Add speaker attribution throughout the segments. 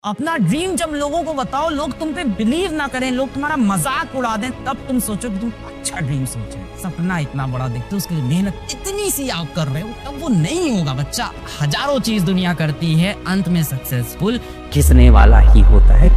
Speaker 1: अपना ड्रीम जब लोगों को बताओ, लोग तुम पे बिलीव ना करें, लोग तुम्हारा मजाक उड़ा दें, तब तुम सोचो कि तुम अच्छा ड्रीम सोच रहे हो। सपना इतना बड़ा देखते हो, उसके लिए मेहनत इतनी सी आप कर रहे हो, तब वो नहीं होगा बच्चा। हजारों चीज दुनिया करती है, अंत में सक्सेसफुल घिसने वाला ही होता है।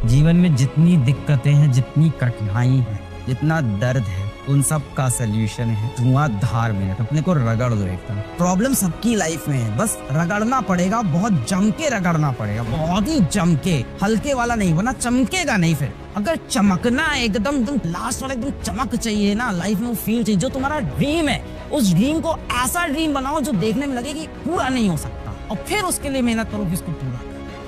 Speaker 1: जीवन में जितनी दिक्कतें हैं, जितनी कठिनाई है, जितना दर्द है, उन सब का सल्यूशन है धुआंधार मेहनत। अपने को रगड़ दो एकदम। प्रॉब्लम सबकी लाइफ में है, बस रगड़ना पड़ेगा, बहुत जम के रगड़ना पड़ेगा, बहुत ही जम के, हल्के वाला नहीं, वरना चमकेगा नहीं। फिर अगर चमकना है एकदम लास्ट वाला एकदम चमक चाहिए ना लाइफ में, वो फील चाहिए जो तुम्हारा ड्रीम है, उस ड्रीम को ऐसा ड्रीम बनाओ जो देखने में लगे कि पूरा नहीं हो सकता, और फिर उसके लिए मेहनत करो कि इसको पूरा।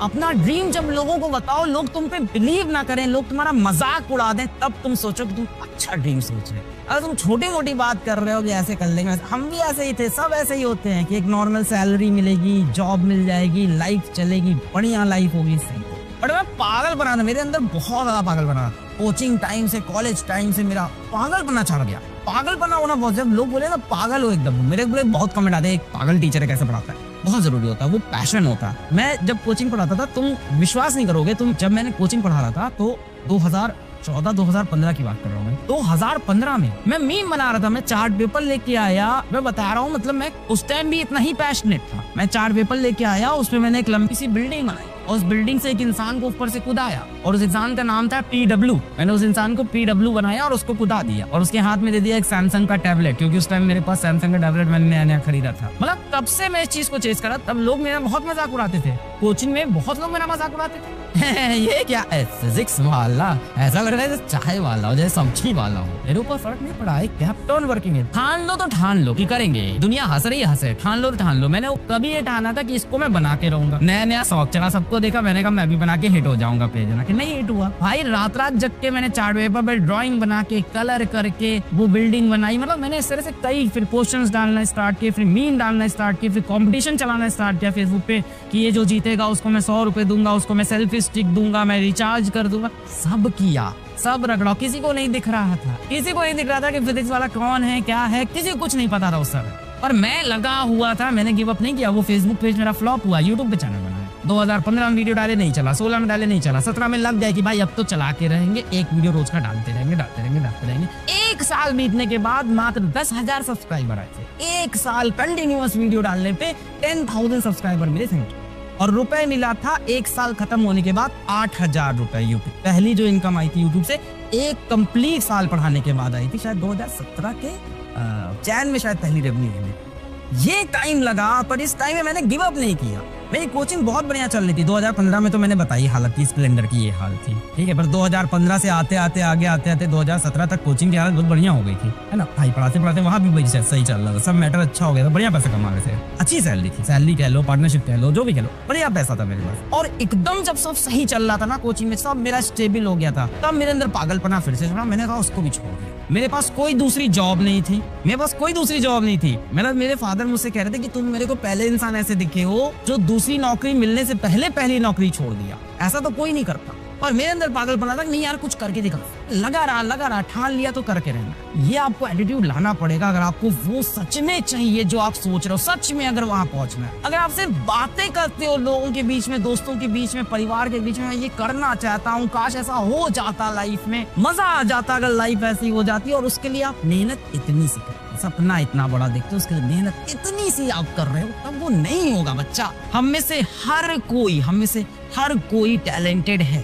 Speaker 1: अपना ड्रीम जब लोगों को बताओ, लोग तुम पे बिलीव ना करें, लोग तुम्हारा मजाक उड़ा दें, तब तुम सोचो कि तुम अच्छा ड्रीम सोच रहे हो। अगर तुम छोटी मोटी बात कर रहे हो कि ऐसे कर लेंगे, हम भी ऐसे ही थे, सब ऐसे ही होते हैं कि एक नॉर्मल सैलरी मिलेगी, जॉब मिल जाएगी, लाइफ चलेगी, बढ़िया लाइफ होगी, सही। बट मैं पागल बना था, मेरे अंदर बहुत ज्यादा पागल बना। कोचिंग टाइम से, कॉलेज टाइम से मेरा पागल बना चढ़ गया। पागल बना होना बहुत, जब लोग बोले ना पागल हो एकदम, मेरे बोले बहुत कमेंट आते हैं, एक पागल टीचर है कैसे पढ़ाता है। बहुत जरूरी होता है, वो पैशन होता है। मैं जब कोचिंग पढ़ाता था, तुम विश्वास नहीं करोगे, जब मैंने कोचिंग पढ़ा रहा था तो 2014-2015 की बात कर रहा हूँ मैं। 2015 में मैं मीम बना रहा था, मैं चार्ट पेपर लेके आया, मैं बता रहा हूँ, मतलब मैं उस टाइम भी इतना ही पैशनेट था। मैं चार्ट पेपर लेके आया, उसमें मैंने एक लंबी सी बिल्डिंग बनाई, और उस बिल्डिंग से एक इंसान को ऊपर से कूदाया, और उस इंसान का नाम था PW। मैंने उस इंसान को PW बनाया और उसको कूदा दिया, और उसके हाथ में दे दिया एक सैमसंग का टैबलेट, क्योंकि उस टाइम मेरे पास सैमसंग का टैबलेट मैंने नया नया खरीदा था। मतलब तब से मैं इस चीज को चेस करा, तब लोग मेरा बहुत मजाक उड़ाते थे, कोचिंग में बहुत लोग मेरा मजाक उड़ाते थे। ये क्या है, फिजिक्स वाला, ऐसा लग रहा है जैसे चाय वाला हो, जैसे सब्जी वाला हो। मेरे ऊपर फर्क नहीं पड़ा है, केप्ट ऑन वर्किंग है। ठान लो तो ठान लो कि करेंगे, दुनिया हंस रही हंसे, ठान लो तो ठान लो। मैंने कभी ये ठाना था कि इसको मैं बना के रहूंगा, नया नया शौक चला, सबको देखा, मैंने कहा मैं भी बना के हिट हो जाऊंगा पेज बना के। नहीं हिट हुआ भाई, रात रात जग के मैंने चार्ट पेपर पर ड्राइंग बना के, कलर करके वो बिल्डिंग बनाई। मतलब मैंने इस तरह से कई, फिर क्वेश्चंस डालना स्टार्ट किए, फिर मीम डालना स्टार्ट किए, फिर कंपटीशन चलाना स्टार्ट किया फेसबुक पे कि ये जो जीतेगा उसको मैं 100 रुपए दूंगा, उसको मैं सेल्फी स्टिक दूंगा, मैं रिचार्ज कर दूंगा। सब किया, सब रगड़ा, किसी को नहीं दिख रहा था, किसी को नहीं दिख रहा था कि फिजिक्स वाला कौन है, क्या है, किसी को कुछ नहीं पता था उस समय। पर मैं लगा हुआ था, मैंने गिव अप नहीं किया। वो फेसबुक पेज मेरा फ्लॉप हुआ, यूट्यूब पे चैनल बनाया, 2015 में वीडियो डाले नहीं चला, 16 में डाले नहीं चला, 17 में लग गया कि भाई अब तो चला के रहेंगे, एक वीडियो रोज का डालते रहेंगे। एक साल बीतने के बाद मात्र 10,000 सब्सक्राइबर आए थे। एक साल कंटिन्यूअस वीडियो डालने पे 10,000 सब्सक्राइबर मिले थे, और रुपए मिला था एक साल खत्म होने के बाद 8,000 रुपए यूट्यूब। पहली जो इनकम आई थी यूट्यूब से, एक कंप्लीट साल पढ़ाने के बाद आई थी, शायद 2017 के चैन में शायद पहली रेवेन्यू मिली। ये टाइम लगा, पर इस टाइम में मैंने गिव अप नहीं किया। मेरी कोचिंग बहुत बढ़िया चल रही थी। 2015 में तो मैंने बताई हालत थी, स्प्लेंडर की ये हाल थी, ठीक है। पर 2015 से आते आते 2017 तक कोचिंग की हालत बहुत बढ़िया हो गई थी, है ना भाई। पढ़ाते वहाँ भी सही चल रहा था, सब मैटर अच्छा हो गया था, बढ़िया पैसा कमा रहे थे, अच्छी सैलरी थी, सैलरी कह लो, पार्टनरशिप कह लो, जो भी कह लो, बढ़िया पैसा था मेरे पास। और एकदम जब सब सही चल रहा था ना, कोचिंग में सब मेरा स्टेबल हो गया था, तब मेरे अंदर पागलपना फिर से चढ़ा। मैंने कहा उसको भी छोड़ दिया। मेरे पास कोई दूसरी जॉब नहीं थी, मेरे फादर मुझसे कह रहे थे कि तुम मेरे को पहले इंसान ऐसे दिखे हो जो दूसरी नौकरी मिलने से पहले पहली नौकरी छोड़ दिया। ऐसा तो कोई नहीं करता। और मेरे अंदर पागलपना था, नहीं यार कुछ करके दिखा, लगा रहा, ठान लिया तो करके रहना। ये आपको एटीट्यूड लाना पड़ेगा अगर आपको वो सच में चाहिए जो आप सोच रहे हो, सच में अगर वहां पहुंचना है। अगर आप सिर्फ बातें करते हो लोगों के बीच में, दोस्तों के बीच में, परिवार के बीच में, ये करना चाहता हूँ, काश ऐसा हो जाता, लाइफ में मजा आ जाता अगर लाइफ ऐसी हो जाती, और उसके लिए आप मेहनत इतनी सी करते, सपना इतना बड़ा देखते हो, उसके लिए मेहनत इतनी सी आप कर रहे हो, तब वो नहीं होगा बच्चा। हम में से हर कोई टैलेंटेड है,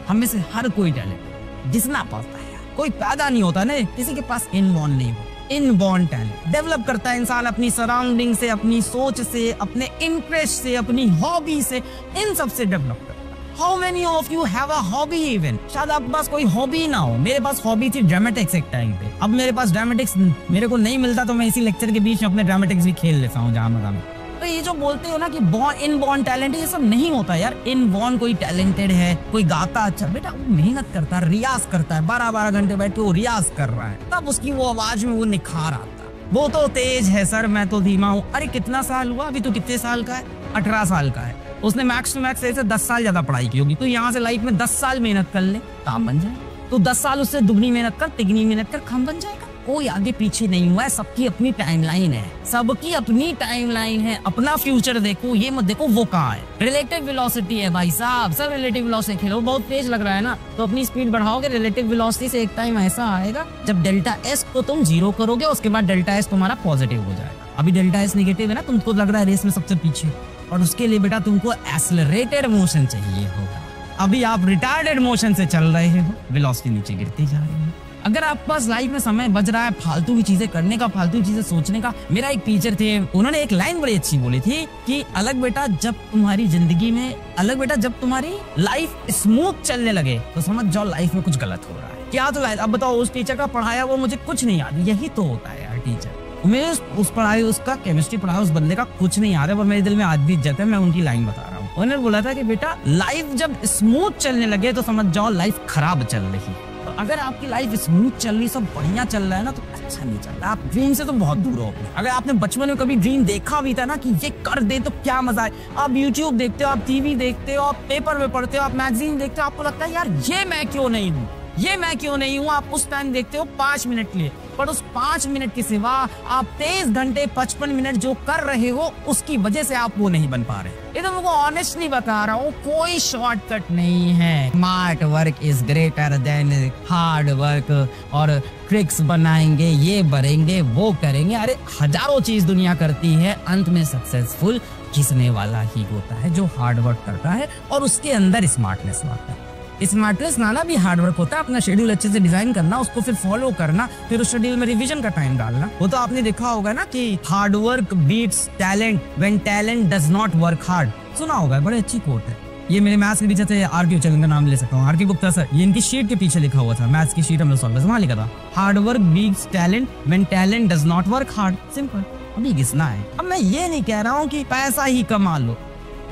Speaker 1: हम में से हर कोई टैलेंट जिसना पाता है, कोई पैदा नहीं होता ना, किसी के पास इनबॉर्न नहीं होता। इनबॉर्न टैलेंट डेवलप करता है इंसान अपनी सराउंडिंग से, अपनी सोच से, अपने इंटरेस्ट से, अपनी हॉबी से, इन सब से डेवलप करता है। How many of you have a hobby even? शायद आपके पास कोई हॉबी ना हो। मेरे पास हॉबी थी ड्रामेटिक्स एक टाइम पे। अब मेरे पास ड्रामेटिक्स मेरे को नहीं मिलता, तो मैं इसी लेक्चर के बीच में अपने ड्रामेटिक्स भी खेल लेता हूँ जहाँ मजा में। तो ये जो बोलते हो ना कि इनबॉर्न टैलेंट, ये सब नहीं होता यार। इनबॉर्न कोई टैलेंटेड है, कोई गाता अच्छा, बेटा वो मेहनत करता है, रियाज करता है, 12-12 घंटे बैठ के वो रियाज कर रहा है, तब उसकी वो आवाज में वो निखार आता है। वो तो तेज है सर, मैं तो धीमा हूँ। अरे कितना साल हुआ अभी, तो कितने साल का है? 18 साल का है। उसने मैक्स टू मैक्स से 10 साल ज्यादा पढ़ाई की होगी। तो यहाँ से लाइफ में 10 साल मेहनत कर ले, काम बन जाए। तो 10 साल उससे दुगनी मेहनत कर, तिगनी मेहनत कर, काम बन जाएगा। कोई आगे पीछे नहीं हुआ है, सबकी अपनी टाइमलाइन है, सबकी अपनी टाइमलाइन है। अपना फ्यूचर देखो, ये मत देखो वो कहाँ है। रिलेटिव वेलोसिटी है भाई साहब, सब रिलेटिव वेलोसिटी खेलो। बहुत तेज लग रहा है ना, तो अपनी स्पीड बढ़ाओगे। रिलेटिव वेलोसिटी से एक टाइम ऐसा आएगा जब डेल्टा एस को तुम 0 करोगे, उसके बाद डेल्टा एस तुम्हारा पॉजिटिव हो जाएगा। अभी डेल्टा एस नेगेटिव है ना, तुमको लग रहा है रेस में सबसे पीछे, और उसके लिए बेटा तुमको एक्सेलरेटेड मोशन चाहिए होगा। अभी आप रिटार्डेड मोशन से चल रहे हो, वेलोसिटी नीचे गिरती जा रही है। अगर आपके पास लाइफ में समय बच रहा है फालतू की चीजें करने का, फालतू की चीजें सोचने का। मेरा एक टीचर थे, उन्होंने एक लाइन बड़ी अच्छी बोली थी कि अलग बेटा जब तुम्हारी जिंदगी में, अलग बेटा जब तुम्हारी लाइफ स्मूथ चलने लगे तो समझ जाओ लाइफ में कुछ गलत हो रहा है। क्या तो लाइफ, अब बताओ उस टीचर का पढ़ाया वो मुझे कुछ नहीं याद। यही तो होता है यार टीचर, मैं उस पढ़ाई, उसका केमिस्ट्री पढ़ाया उस बंदे का कुछ नहीं याद है, पर मेरे दिल में आज भी इज्जत है। मैं उनकी लाइन बता रहा हूँ। उन्होंने बोला था कि बेटा लाइफ जब स्मूथ चलने लगे तो समझ जाओ लाइफ खराब चल रही है। तो अगर आपकी लाइफ स्मूथ चल रही, सब बढ़िया चल रहा है ना, तो अच्छा नहीं चल रहा। आप ड्रीम से तो बहुत दूर हो। अगर आपने बचपन में कभी ड्रीम देखा भी था ना कि ये कर दे तो क्या मजा है, आप यूट्यूब देखते हो, आप टीवी देखते हो, आप पेपर में पढ़ते हो, आप मैगजीन देखते हो, आपको लगता है यार ये मैं क्यों नहीं हूँ, ये मैं क्यों नहीं हूँ। आप उस टाइम देखते हो 5 मिनट के लिए, पर उस 5 मिनट के सिवा आप 23 घंटे 55 मिनट जो कर रहे हो उसकी वजह से आप वो नहीं बन पा रहे। ये तो मुझको ऑनेस्टली बता रहा हूँ, कोई शॉर्टकट नहीं है। Smart work is greater than hard work, और ट्रिक्स बनाएंगे, ये बढ़ेंगे, वो करेंगे। अरे हजारों चीज दुनिया करती है, अंत में सक्सेसफुल घिसने वाला ही होता है जो हार्ड वर्क करता है और उसके अंदर स्मार्टनेस होता है। स्मार्टनेस लाना भी हार्ड वर्क होता है। अपना शेड्यूल अच्छे से डिजाइन करना, उसको फिर फॉलो करना, फिर उस शेड्यूल में रिवीजन का टाइम डालना। वो तो आपने देखा होगा ना कि hard work beats talent when talent does not work hard. सुना होगा, बड़ी अच्छी कोट है। ये मेरे मैथ्स के टीचर थे, आर.के. चलन का नाम ले सकता हूँ, आर.के. गुप्ता सर। ये इनकी शीट के पीछे लिखा हुआ था, मैथ्स की शीट हमने सॉल्व वहां लिखा था, hard work beats talent when talent does not work hard. Simple. अभी घिसना है। अब मैं ये नहीं कह रहा हूँ कि पैसा ही कमा लो,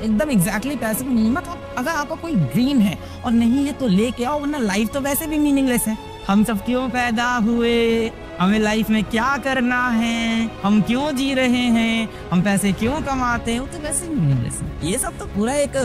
Speaker 1: एकदम एग्जैक्टली पैसे की कीमत। अगर आपका कोई ड्रीम है और नहीं है तो लेके आओ, वरना लाइफ तो वैसे भी मीनिंगलेस है। हम सब क्यों पैदा हुए, हमें लाइफ में क्या करना है, हम क्यों जी रहे हैं, हम पैसे क्यों कमाते हैं, वो तो वैसे ही मीनिंगलेस है। ये सब तो पूरा एक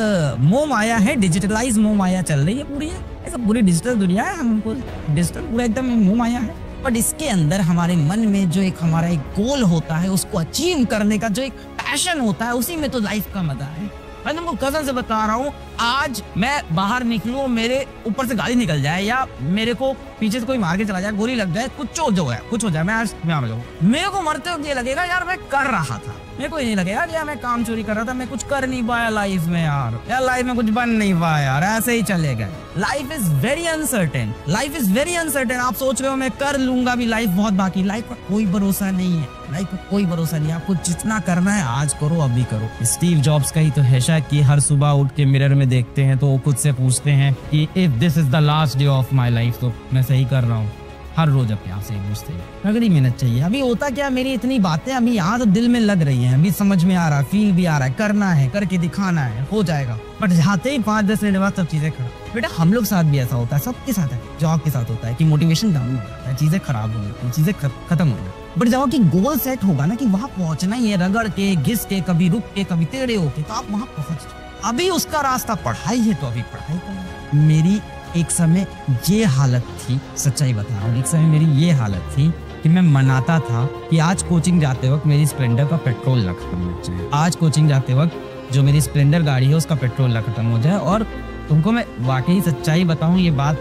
Speaker 1: मोह माया है, डिजिटलाइज मोह माया चल रही है पूरी। ऐसा पूरी डिजिटल दुनिया है, हमको डिजिटल पूरा एकदम मोह माया है। बट इसके अंदर हमारे मन में जो एक हमारा एक गोल होता है, उसको अचीव करने का जो एक पैशन होता है, उसी में तो लाइफ का मजा है। मैं तुमको कसम से बता रहा हूँ, आज मैं बाहर निकलूं, मेरे ऊपर से गाड़ी निकल जाए या मेरे को पीछे से कोई मार के चला जाए, गोली लग जाए, कुछ हो जाए, मैं आज मर जाऊँ, मेरे को मरते वक्त ये लगेगा यार मैं कर रहा था। मेरे को ये नहीं लगेगा यार मैं काम चोरी कर रहा था, मैं कुछ कर नहीं पाया लाइफ में यार लाइफ में कुछ बन नहीं पाया यार, ऐसे ही चले गए। Life is very uncertain, life is very uncertain. आप सोच रहे हो मैं कर लूंगा भी, लाइफ बहुत बाकी। लाइफ का कोई भरोसा नहीं है, लाइफ का कोई भरोसा नहीं है। आपको जितना करना है आज करो, अभी करो। स्टीव जॉब्स का ही तो है शायद कि हर सुबह उठ के मिरर में देखते हैं तो वो खुद से पूछते हैं कि if this is the last day of my life, तो मैं सही कर रहा हूँ। हर रोज अपने आप से पूछते हैं, तगड़ी मेहनत चाहिए। अभी होता क्या, मेरी इतनी बातें अभी यहाँ तो दिल में लग रही हैं, अभी समझ में आ रहा, फील भी आ रहा है, करना है, करके दिखाना है, हो जाएगा। बट जाते ही 5-10 मिनट बाद सब चीजें खराब। बेटा हम लोग साथ भी ऐसा होता है, सबके साथ है, जॉब के साथ होता है कि मोटिवेशन डाउन हो जाता है, चीजें खराब हो जाती है, चीजें खत्म हो जाती है। बट जब आपकी गोल सेट होगा ना कि वहां पहुंचना ही है, रगड़ के, घिस के, कभी रुक के, कभी टेढ़े होके, तो आप वहां पहुंच जाओ। अभी उसका रास्ता पढ़ाई है तो अभी पढ़ाई करो। मेरी एक समय ये हालत थी, सच्चाई बता रहा हूँ, एक समय मेरी ये हालत थी कि मैं मनाता था कि आज कोचिंग जाते वक्त मेरी स्प्लेंडर का पेट्रोल ना खत्म हो जाए, आज कोचिंग जाते वक्त जो मेरी स्प्लेंडर गाड़ी है उसका पेट्रोल ना खत्म हो जाए। और तुमको मैं वाकई सच्चाई बताऊं, ये बात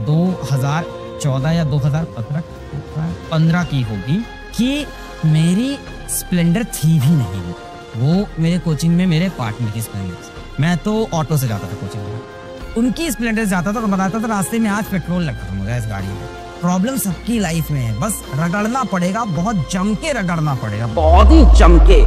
Speaker 1: 2014 या 2015 की होगी कि मेरी स्प्लेंडर थी भी नहीं, वो मेरे कोचिंग में मेरे पार्टनर की स्प्लेंडर। मैं तो ऑटो से जाता था कोचिंग में, उनकी स्प्लेंडर जाता था तो बताता था रास्ते में आज पेट्रोल लग खत्म हो गया इस गाड़ी में। प्रॉब्लम सबकी लाइफ में है, बस रगड़ना पड़ेगा, बहुत जम के रगड़ना पड़ेगा, बहुत ही जम के।